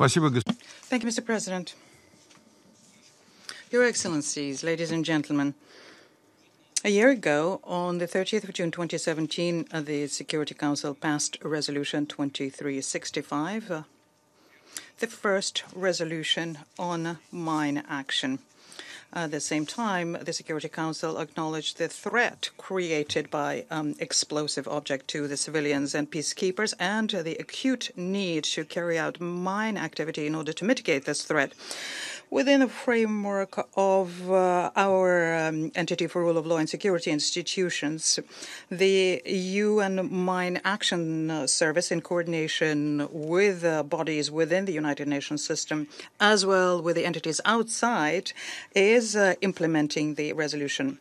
Thank you, Mr. President. Your Excellencies, ladies and gentlemen, a year ago, on the 30th of June 2017, the Security Council passed Resolution 2365, the first resolution on mine action. At the same time, the Security Council acknowledged the threat created by explosive object to the civilians and peacekeepers and the acute need to carry out mine activity in order to mitigate this threat. Within the framework of our Entity for Rule of Law and Security institutions, the UN Mine Action Service, in coordination with bodies within the United Nations system, as well with the entities outside, is implementing the resolution.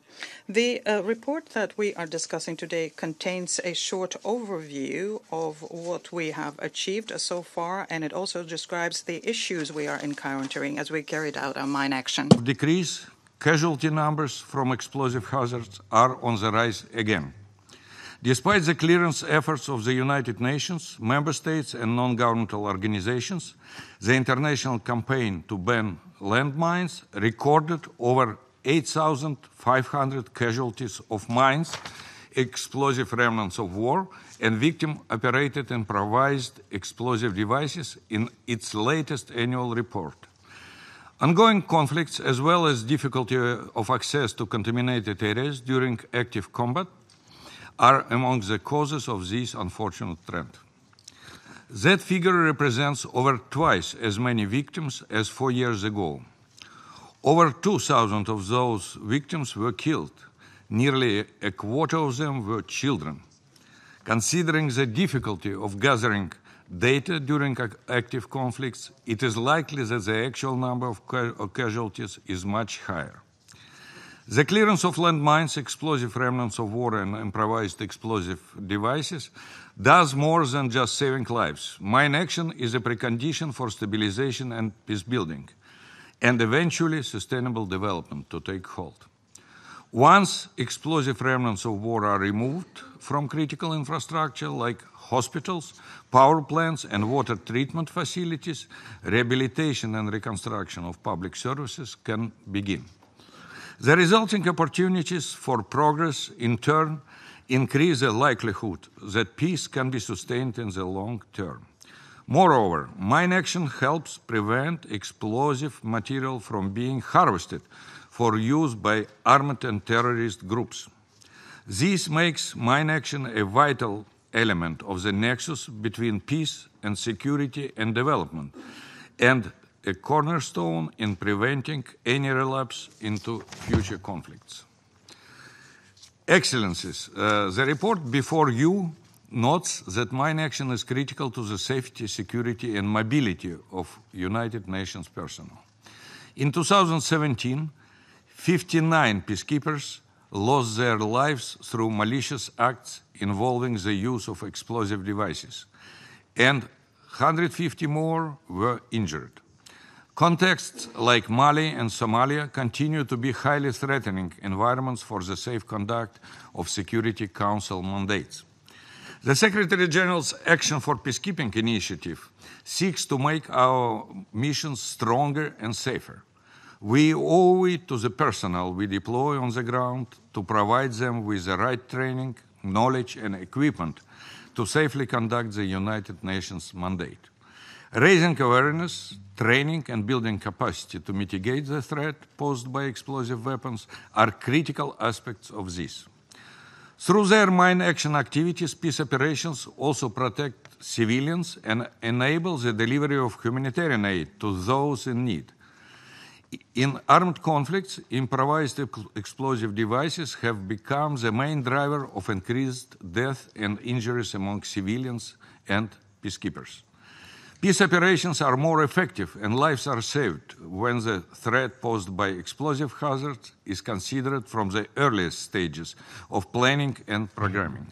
The report that we are discussing today contains a short overview of what we have achieved so far, and it also describes the issues we are encountering as we carried out our mine action. Decrease, casualty numbers from explosive hazards are on the rise again. Despite the clearance efforts of the United Nations, member states and non-governmental organizations, the international campaign to ban landmines recorded over 8,500 casualties of mines, explosive remnants of war, and victim-operated improvised explosive devices in its latest annual report. Ongoing conflicts, as well as difficulty of access to contaminated areas during active combat, are among the causes of this unfortunate trend. That figure represents over twice as many victims as 4 years ago. Over 2,000 of those victims were killed. Nearly a quarter of them were children. Considering the difficulty of gathering data during active conflicts, it is likely that the actual number of casualties is much higher. The clearance of landmines, explosive remnants of war, and improvised explosive devices does more than just saving lives. Mine action is a precondition for stabilization and peace building, and eventually sustainable development to take hold. Once explosive remnants of war are removed from critical infrastructure like hospitals, power plants, and water treatment facilities, rehabilitation and reconstruction of public services can begin. The resulting opportunities for progress, in turn, increase the likelihood that peace can be sustained in the long term. Moreover, mine action helps prevent explosive material from being harvested for use by armed and terrorist groups. This makes mine action a vital element of the nexus between peace and security and development, and a cornerstone in preventing any relapse into future conflicts. Excellencies, the report before you notes that mine action is critical to the safety, security, and mobility of United Nations personnel. In 2017, 59 peacekeepers lost their lives through malicious acts involving the use of explosive devices, and 150 more were injured. Contexts like Mali and Somalia continue to be highly threatening environments for the safe conduct of Security Council mandates. The Secretary General's Action for Peacekeeping initiative seeks to make our missions stronger and safer. We owe it to the personnel we deploy on the ground to provide them with the right training, knowledge, and equipment to safely conduct the United Nations mandate. Raising awareness, training, and building capacity to mitigate the threat posed by explosive weapons are critical aspects of this. Through their mine action activities, peace operations also protect civilians and enable the delivery of humanitarian aid to those in need. In armed conflicts, improvised explosive devices have become the main driver of increased death and injuries among civilians and peacekeepers. Peace operations are more effective and lives are saved when the threat posed by explosive hazards is considered from the earliest stages of planning and programming.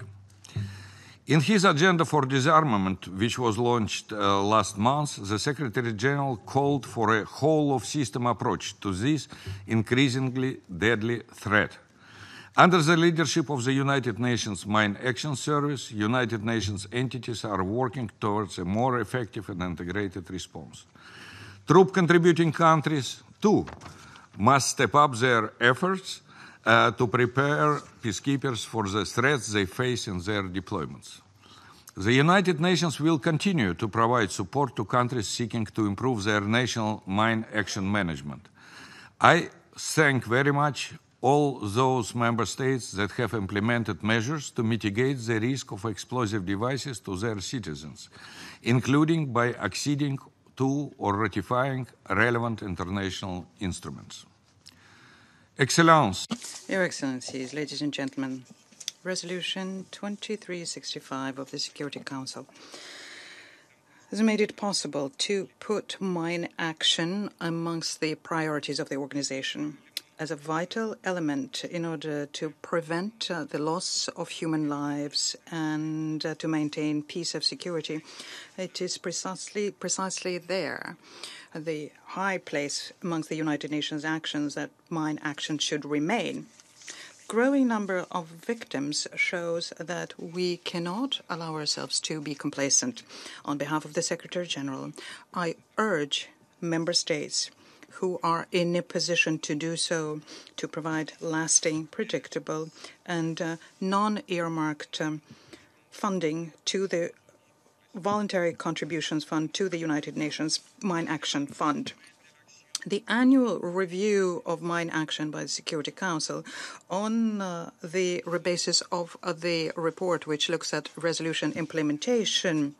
In his agenda for disarmament, which was launched last month, the Secretary General called for a whole-of-system approach to this increasingly deadly threat. Under the leadership of the United Nations Mine Action Service, United Nations entities are working towards a more effective and integrated response. Troop contributing countries, too, must step up their efforts to prepare peacekeepers for the threats they face in their deployments. The United Nations will continue to provide support to countries seeking to improve their national mine action management. I thank very much all those member states that have implemented measures to mitigate the risk of explosive devices to their citizens, including by acceding to or ratifying relevant international instruments. Excellence. Your Excellencies, ladies and gentlemen, Resolution 2365 of the Security Council has made it possible to put mine action amongst the priorities of the organization as a vital element in order to prevent the loss of human lives and to maintain peace and security. It is precisely there, the high place amongst the United Nations actions, that mine action should remain. Growing number of victims shows that we cannot allow ourselves to be complacent. On behalf of the Secretary General, I urge member states who are in a position to do so to provide lasting, predictable, and non-earmarked funding to the Voluntary Contributions Fund to the United Nations Mine Action Fund. The annual review of mine action by the Security Council on the basis of the report which looks at resolution implementation,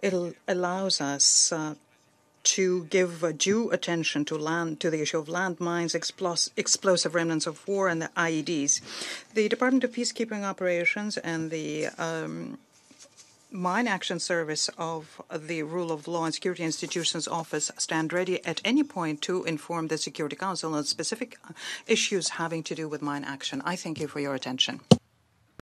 it allows us to give due attention to the issue of landmines, explosive remnants of war, and the IEDs. The Department of Peacekeeping Operations and the Mine Action Service of the Rule of Law and Security Institutions Office stand ready at any point to inform the Security Council on specific issues having to do with mine action. I thank you for your attention.